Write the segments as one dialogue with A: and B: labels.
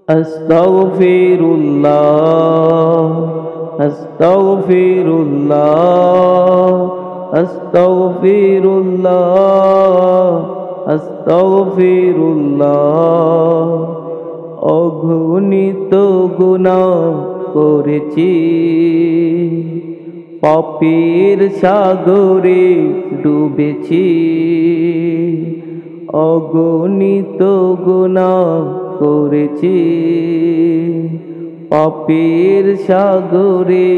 A: আস্তাগফিরুল্লাহ আস্তাগফিরুল্লাহ আস্তাগফিরুল্লাহ আস্তাগফিরুল্লাহ। অগণিত গুনাহ করেছি, পাপের সাগরে ডুবেছি। অগণিত গুনাহ করেছি, পাপের সাগরে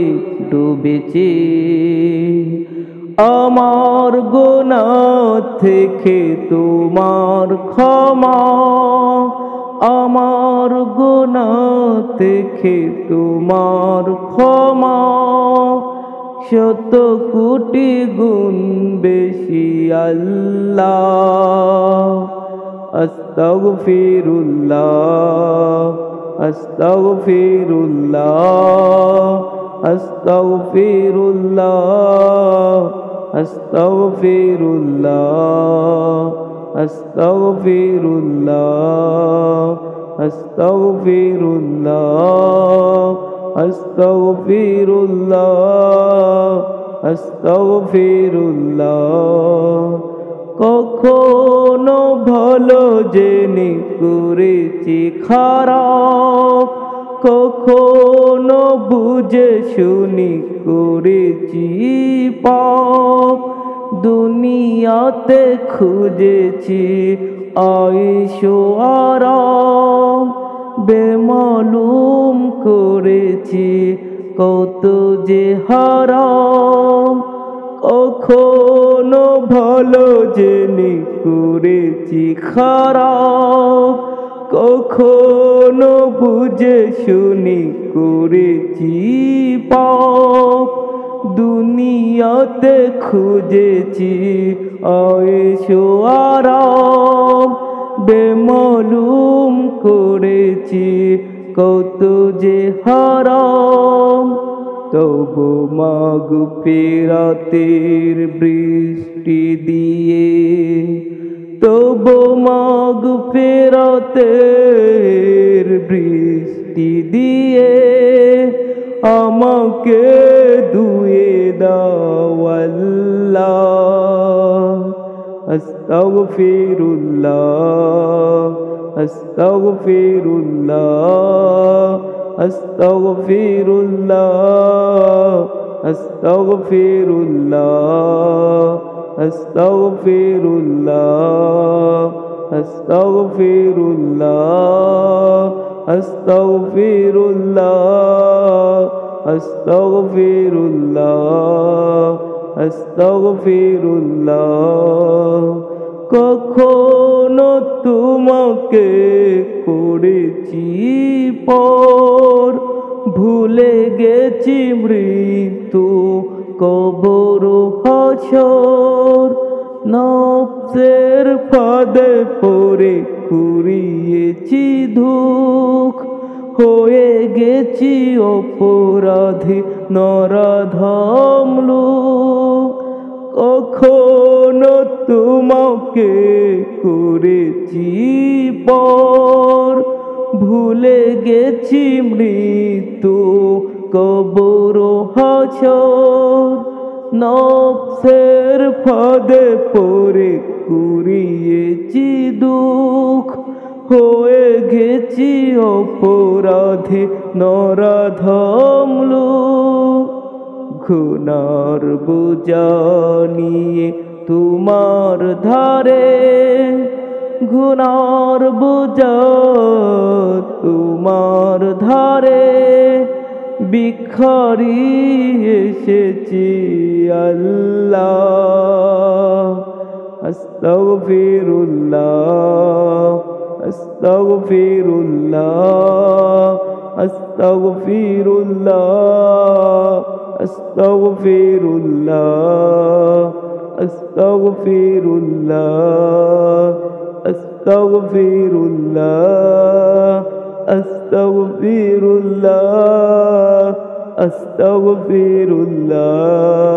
A: ডুবেছি। আমার গুনাহ থেকে তোমার ক্ষমা, আমার গুনাহ থেকে তোমার ক্ষমা শত কোটি গুণ বেশি আল্লাহ। আস্তাগফিরুল্লাহ আস্তাগফিরুল্লাহ আস্তাগফিরুল্লাহ আস্তাগফিরুল্লাহ আস্তাগফিরুল্লাহ আস্তাগফিরুল্লাহ আস্তাগফিরুল্লাহ আস্তাগফিরুল্লাহ। কখনো ভালো জেনে করেছি খারাপ, কখনো বুঝে শুনি করেছি পাপ। দুনিয়াতে খুঁজেছি আয়েশো আরাম, বেমালুম করেছি কত যে হারাম। কখনো ভালো জেনে করেছি খারাপ, কখনো বুঝে শুনি করেছি পাপ। দুনিয়াতে খুঁজেছি আয়েশো আরাম, বেমালুম করেছি কত যে হারাম। তবু মাগফিরাতের বৃষ্টি দিয়ে, তবু মাগফিরাতের বৃষ্টি দিয়ে আমাকে ধুয়ে দাও আল্লাহ। আস্তাগফিরুল্লাহ আস্তাগফিরুল্লাহ আস্তাগফিরুল্লাহ আস্তাগফিরুল্লাহ আস্তাগফিরুল্লাহ আস্তাগফিরুল্লাহ আস্তাগফিরুল্লাহ আস্তাগফিরুল্লাহ আস্তাগফিরুল্লাহ। কখনো তোমাকে করেছি পর, ভুলে গেছি মৃত্যু কবর হাসর। নফসের ফাঁদে পড়ে কুড়িয়েছি দুঃখ, হয়ে গেছি অপরাধী নরাধম লোক। কখনো তোমাকে করেছি পর, ভুলে গেছি মৃত্যু কবর হাসর। নফসের ফাঁদে পড়ে কুড়িয়েছি দুঃখ, হয়ে গেছি অপরাধী নরাধম লোক। গুনার বোঝা নিয়ে তোমার ধারে, গুনার বোঝা তোমার ধারে ভিখারি এসেছি আল্লাহ। আস্তাগফিরুল্লাহ আস্তাগফিরুল্লাহ আস্তাগফিরুল্লাহ আস্তাগফিরুল্লাহ আস্তাগফিরুল্লাহ আস্তাগফিরুল্লাহ আস্তাগফিরুল্লাহ আস্তাগফিরুল্লাহ।